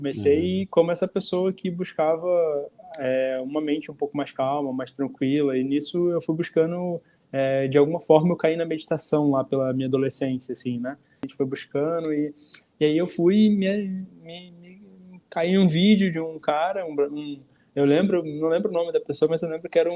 Comecei como essa pessoa que buscava uma mente um pouco mais calma, mais tranquila, e nisso eu fui buscando, de alguma forma eu caí na meditação lá pela minha adolescência, assim, né? A gente foi buscando e aí eu fui caí em um vídeo de um cara, eu lembro, não lembro o nome da pessoa, mas eu lembro que era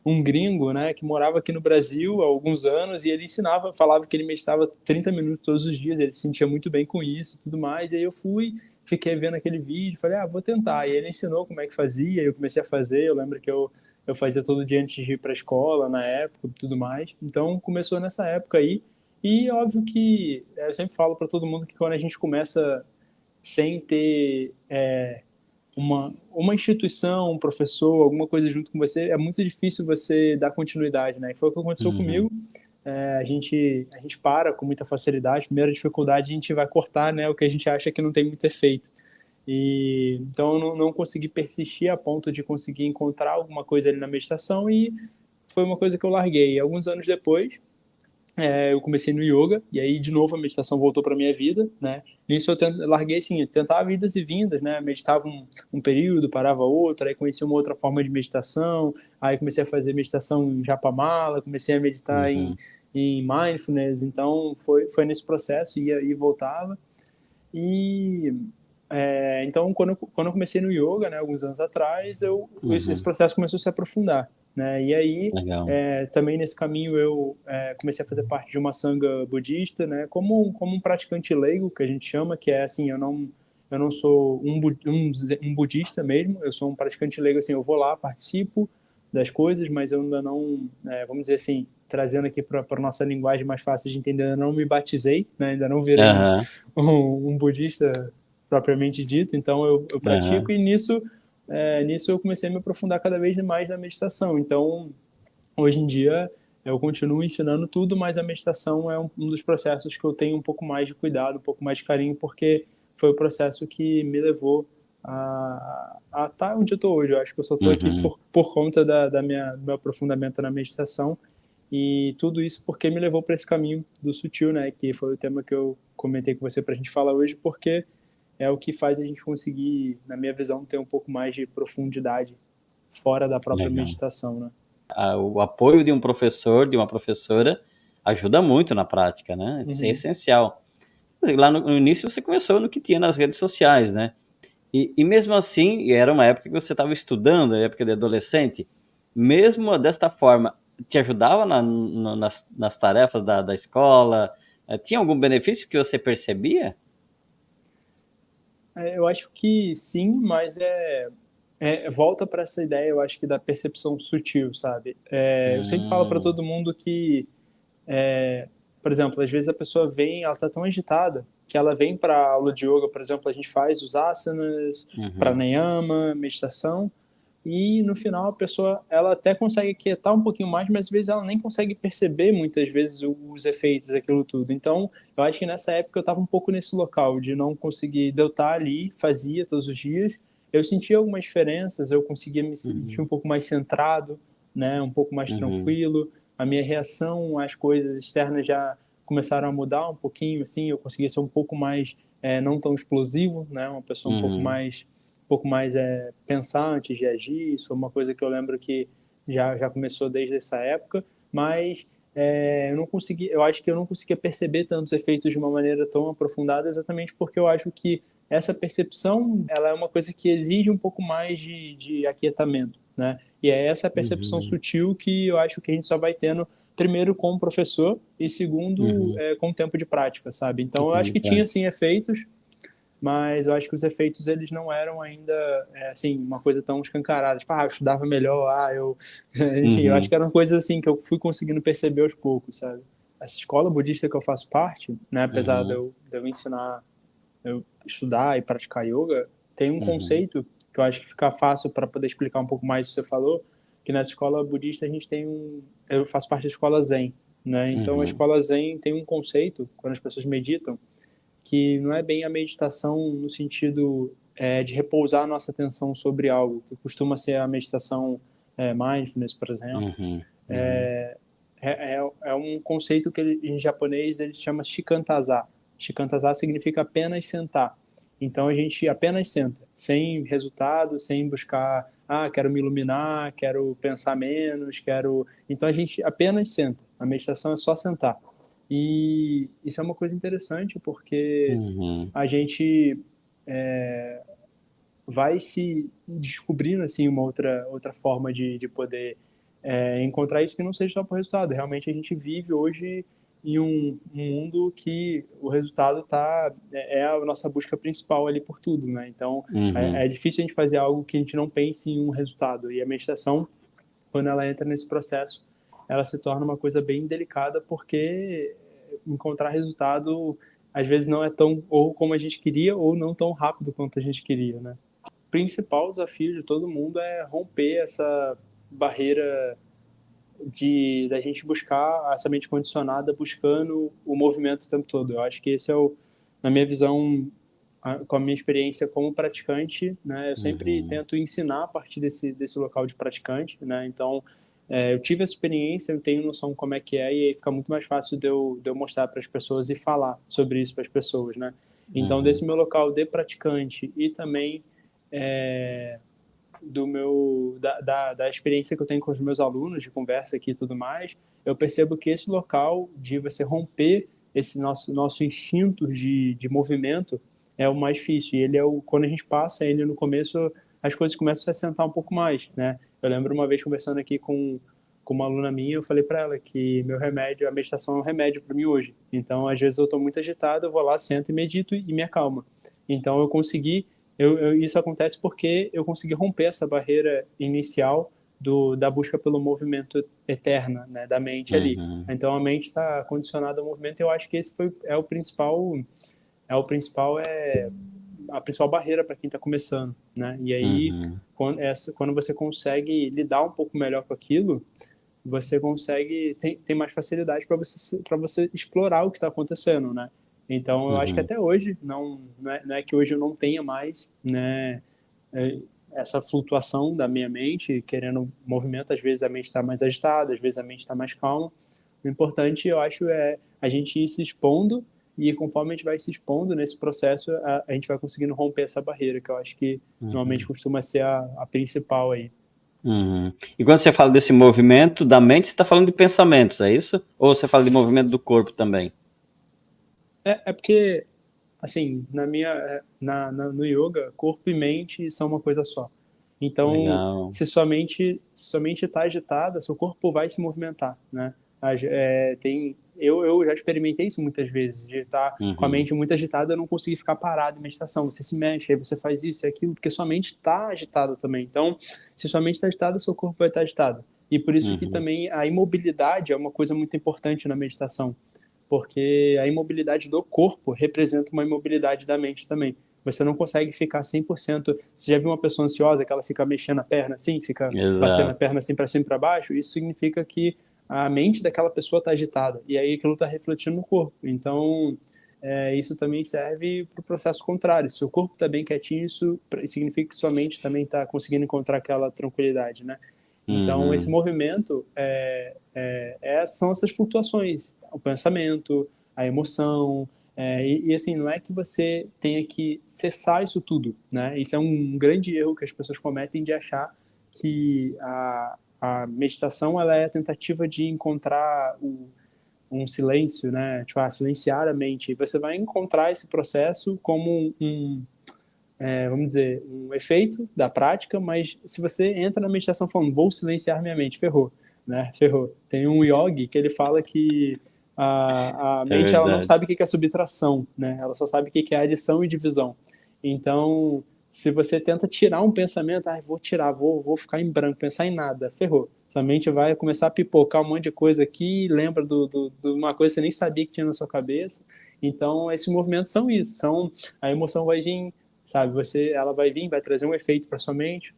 um gringo, né, que morava aqui no Brasil há alguns anos e ele ensinava, falava que ele meditava 30 minutos todos os dias, ele se sentia muito bem com isso e tudo mais, e aí eu fui, fiquei vendo aquele vídeo, falei, vou tentar, e ele ensinou como é que fazia, eu comecei a fazer, eu lembro que eu fazia todo dia antes de ir para a escola, na época, e tudo mais, então começou nessa época aí, e óbvio que eu sempre falo para todo mundo que quando a gente começa sem ter uma instituição, um professor, alguma coisa junto com você, é muito difícil você dar continuidade, né? Foi o que aconteceu Uhum. comigo. A gente para com muita facilidade. Primeira dificuldade, a gente vai cortar, né, o que a gente acha que não tem muito efeito. E então eu não consegui persistir a ponto de conseguir encontrar alguma coisa ali na meditação e foi uma coisa que eu larguei. Alguns anos depois, eu comecei no yoga, e aí de novo a meditação voltou para minha vida, né? Nisso eu larguei assim, tentava idas e vindas, né? Meditava um período, parava outro, aí conheci uma outra forma de meditação, aí comecei a fazer meditação em Japamala, comecei a meditar Uhum. em mindfulness, então foi nesse processo, ia e voltava. E então, quando eu comecei no yoga, né, alguns anos atrás, esse Uhum. processo começou a se aprofundar, né? E aí, Legal. também nesse caminho, eu comecei a fazer parte de uma sangha budista, né? Como um praticante leigo, que a gente chama, que é assim, eu não sou um budista mesmo, eu sou um praticante leigo, assim, eu vou lá, participo das coisas, mas eu ainda não, vamos dizer assim, trazendo aqui para a nossa linguagem mais fácil de entender, eu ainda não me batizei, né? Ainda não virei Aham, um budista propriamente dito, então eu pratico aham. e nisso eu comecei a me aprofundar cada vez mais na meditação. Então, hoje em dia, eu continuo ensinando tudo, mas a meditação é um dos processos que eu tenho um pouco mais de cuidado, um pouco mais de carinho, porque foi o processo que me levou a estar onde eu estou hoje. Eu acho que eu só estou aqui Uhum. por conta do meu aprofundamento na meditação e tudo isso porque me levou para esse caminho do sutil, né? Que foi o tema que eu comentei com você para a gente falar hoje, porque é o que faz a gente conseguir, na minha visão, ter um pouco mais de profundidade fora da própria Legal. meditação, né? O apoio de um professor, de uma professora, ajuda muito na prática, né? Isso é Uhum. essencial. Quer dizer, lá no início você começou no que tinha nas redes sociais, né? E mesmo assim, era uma época que você estava estudando, época de adolescente, mesmo desta forma, te ajudava nas tarefas da escola? Tinha algum benefício que você percebia? Eu acho que sim, mas volta para essa ideia, eu acho que da percepção sutil, sabe? Eu sempre falo para Hum, todo mundo que, por exemplo, às vezes a pessoa vem, ela está tão agitada que ela vem para a aula de yoga, por exemplo, a gente faz os asanas, uhum, pranayama, meditação, e no final a pessoa ela até consegue quietar um pouquinho mais, mas às vezes ela nem consegue perceber muitas vezes os efeitos daquilo tudo. Então, eu acho que nessa época eu estava um pouco nesse local de não conseguir, de eu estar ali, fazia todos os dias, eu sentia algumas diferenças, eu conseguia me sentir um uhum, pouco mais centrado, né, um pouco mais uhum, tranquilo, a minha reação às coisas externas já começaram a mudar um pouquinho, assim, eu conseguia ser um pouco mais não tão explosivo, né, uma pessoa uhum, um pouco mais pensar antes de agir. Isso é uma coisa que eu lembro que já começou desde essa época, mas eu acho que eu não conseguia perceber tantos efeitos de uma maneira tão aprofundada, exatamente porque eu acho que essa percepção ela é uma coisa que exige um pouco mais de aquietamento, né? E é essa percepção uhum, sutil que eu acho que a gente só vai tendo primeiro com o professor e segundo uhum. com o tempo de prática, sabe? Que Então eu tem acho de que tinha prática. sim efeitos, mas eu acho que os efeitos eles não eram ainda assim uma coisa tão escancarada, tipo, eu estudava melhor, enfim, eu acho Uhum, que eram coisas assim que eu fui conseguindo perceber aos poucos, sabe? Essa escola budista que eu faço parte, né, apesar de uhum, eu ensinar, eu estudar e praticar yoga, tem um uhum, conceito que eu acho que fica fácil para poder explicar um pouco mais o que você falou, que nessa escola budista a gente tem eu faço parte da escola Zen, né? Então a uhum, escola Zen tem um conceito quando as pessoas meditam que não é bem a meditação no sentido de repousar a nossa atenção sobre algo, que costuma ser a meditação mindfulness, por exemplo. uhum, uhum, É um conceito que em japonês ele chama shikantaza. Shikantaza significa apenas sentar. Então a gente apenas senta, sem resultado, sem buscar, quero me iluminar, quero pensar menos, quero. Então a gente apenas senta. A meditação é só sentar. E isso é uma coisa interessante porque Uhum. a gente vai se descobrindo assim uma outra forma de poder encontrar isso que não seja só por resultado. Realmente a gente vive hoje em um mundo que o resultado é a nossa busca principal ali por tudo, né? Então Uhum. é difícil a gente fazer algo que a gente não pense em um resultado. E a meditação, quando ela entra nesse processo, ela se torna uma coisa bem delicada porque encontrar resultado às vezes não é tão ou como a gente queria ou não tão rápido quanto a gente queria, né? Principal desafio de todo mundo é romper essa barreira de da gente buscar essa mente condicionada buscando o movimento o tempo todo. Eu acho que esse é na minha visão, com a minha experiência como praticante, né, eu sempre Uhum. tento ensinar a partir desse local de praticante, né, então eu tive essa experiência, eu tenho noção como é que é, e aí fica muito mais fácil de eu mostrar para as pessoas e falar sobre isso para as pessoas, né. Então, Uhum. desse meu local de praticante e também é, da experiência que eu tenho com os meus alunos, de conversa aqui e tudo mais, eu percebo que esse local de você romper esse nosso instinto de movimento é o mais difícil. E ele quando a gente passa ele no começo, as coisas começam a se assentar um pouco mais, né? Eu lembro uma vez conversando aqui com uma aluna minha, eu falei para ela que meu remédio, a meditação é um remédio para mim hoje. Então, às vezes eu estou muito agitado, eu vou lá, sento e medito e me acalma. Então, isso acontece porque eu consegui romper essa barreira inicial da busca pelo movimento eterna, né, da mente ali. Uhum. Então a mente está condicionada ao movimento. E eu acho que esse é a principal barreira para quem está começando, né? E aí Uhum. quando você consegue lidar um pouco melhor com aquilo, você consegue tem mais facilidade para você explorar o que está acontecendo, né? Então eu acho que Uhum. até hoje não é que hoje eu não tenha mais, né, é, essa flutuação da minha mente querendo movimento, às vezes a mente está mais agitada, às vezes a mente está mais calma. O importante, eu acho, é a gente ir se expondo e conforme a gente vai se expondo nesse processo, a gente vai conseguindo romper essa barreira, que eu acho que normalmente Uhum. costuma ser a principal aí. Uhum. E quando você fala desse movimento da mente, você está falando de pensamentos, é isso? Ou você fala de movimento do corpo também? É porque, assim, no yoga, corpo e mente são uma coisa só. Então, Legal. se sua mente está agitada, seu corpo vai se movimentar, né? Eu já experimentei isso muitas vezes, de estar com a Uhum. mente muito agitada, eu não conseguir ficar parado em meditação. Você se mexe, aí você faz isso e aquilo, porque sua mente está agitada também. Então, se sua mente está agitada, seu corpo vai estar agitado. E por isso que Uhum. também a imobilidade é uma coisa muito importante na meditação, porque a imobilidade do corpo representa uma imobilidade da mente também. Você não consegue ficar 100%. Você já viu uma pessoa ansiosa que ela fica mexendo a perna assim, fica batendo a Exato. perna assim para cima e para baixo? Isso significa que a mente daquela pessoa está agitada e aí aquilo está refletindo no corpo. Então, isso também serve para o processo contrário. Se o corpo está bem quietinho, isso significa que sua mente também está conseguindo encontrar aquela tranquilidade, né? Então, esse Uhum. movimento são essas flutuações, o pensamento, a emoção, assim, não é que você tenha que cessar isso tudo, né? Isso é um grande erro que as pessoas cometem de achar que a meditação ela é a tentativa de encontrar um silêncio, né? Tipo, silenciar a mente. E você vai encontrar esse processo como vamos dizer, um efeito da prática, mas se você entra na meditação falando, vou silenciar minha mente, ferrou, né? Ferrou. Tem um yogi que ele fala que a É mente ela não verdade. sabe o que é subtração, né? Ela só sabe o que é adição e divisão. Então, se você tenta tirar um pensamento, vou tirar, vou ficar em branco, pensar em nada, ferrou. Sua mente vai começar a pipocar um monte de coisa aqui, lembra de uma coisa que você nem sabia que tinha na sua cabeça. Então, esses movimentos são isso, a emoção vai vir, sabe? Ela vai vir, vai trazer um efeito para sua mente.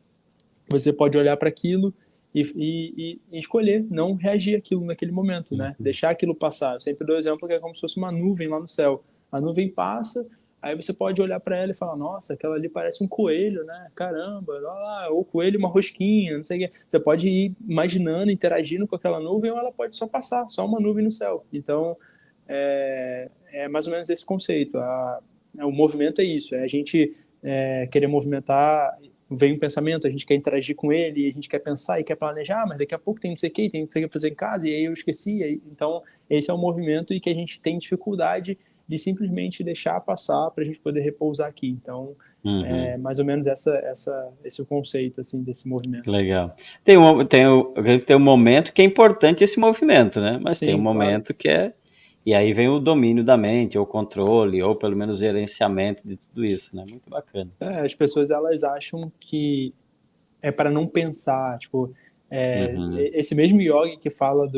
Você pode olhar para aquilo e escolher não reagir àquilo naquele momento, né? Uhum. Deixar aquilo passar. Eu sempre dou o exemplo que é como se fosse uma nuvem lá no céu. A nuvem passa, aí você pode olhar para ela e falar: Nossa, aquela ali parece um coelho, né? Caramba, olha lá, ou coelho, uma rosquinha, não sei o quê. Você pode ir imaginando, interagindo com aquela nuvem, ou ela pode só passar, só uma nuvem no céu. Então, é mais ou menos esse conceito. O movimento é isso, é a gente querer movimentar, vem um pensamento, a gente quer interagir com ele, a gente quer pensar e quer planejar, mas daqui a pouco tem não sei o que, tem não sei o que fazer em casa, e aí eu esqueci. Então, esse é o movimento e que a gente tem dificuldade de simplesmente deixar passar para a gente poder repousar aqui. Então, mais ou menos esse é o conceito assim, desse movimento. Legal. Eu acredito que tem um momento que é importante esse movimento, né? Mas tem um Sim, claro. momento que é. E aí vem o domínio da mente, ou controle, ou pelo menos gerenciamento de tudo isso, né? Muito bacana. As pessoas elas acham que é para não pensar, tipo, Uhum, esse mesmo yogi que fala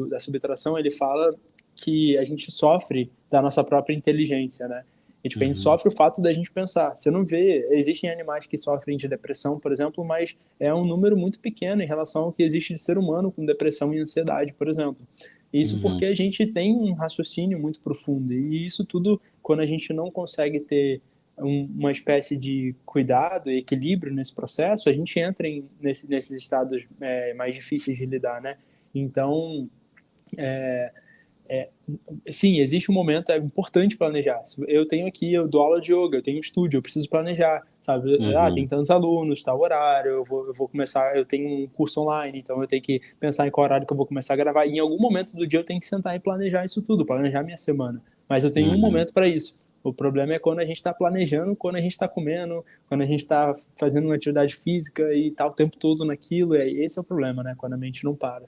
da subtração, ele fala que a gente sofre da nossa própria inteligência, né? E, tipo, a gente uhum, sofre o fato da gente pensar. Você não vê, existem animais que sofrem de depressão, por exemplo, mas é um número muito pequeno em relação ao que existe de ser humano com depressão e ansiedade, por exemplo. Isso porque uhum, a gente tem um raciocínio muito profundo. E isso tudo, quando a gente não consegue ter uma espécie de cuidado e equilíbrio nesse processo, a gente entra nesses estados mais difíceis de lidar, né? Então, sim, existe um momento, é importante planejar. Eu tenho aqui, eu dou aula de yoga, eu tenho um estúdio, eu preciso planejar, sabe? Tem uhum. tantos alunos, tal horário, eu vou começar, eu tenho um curso online, então eu tenho que pensar em qual horário que eu vou começar a gravar. E em algum momento do dia eu tenho que sentar e planejar isso tudo, planejar minha semana. Mas eu tenho um Uhum. momento para isso. O problema é quando a gente está planejando, quando a gente está comendo, quando a gente está fazendo uma atividade física e tá o tempo todo naquilo. Esse é o problema, né? Quando a mente não para.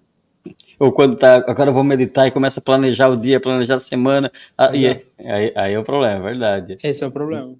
Ou quando tá, agora eu vou meditar e começa a planejar o dia, planejar a semana, Exato. aí é o problema, é verdade. Esse é o problema.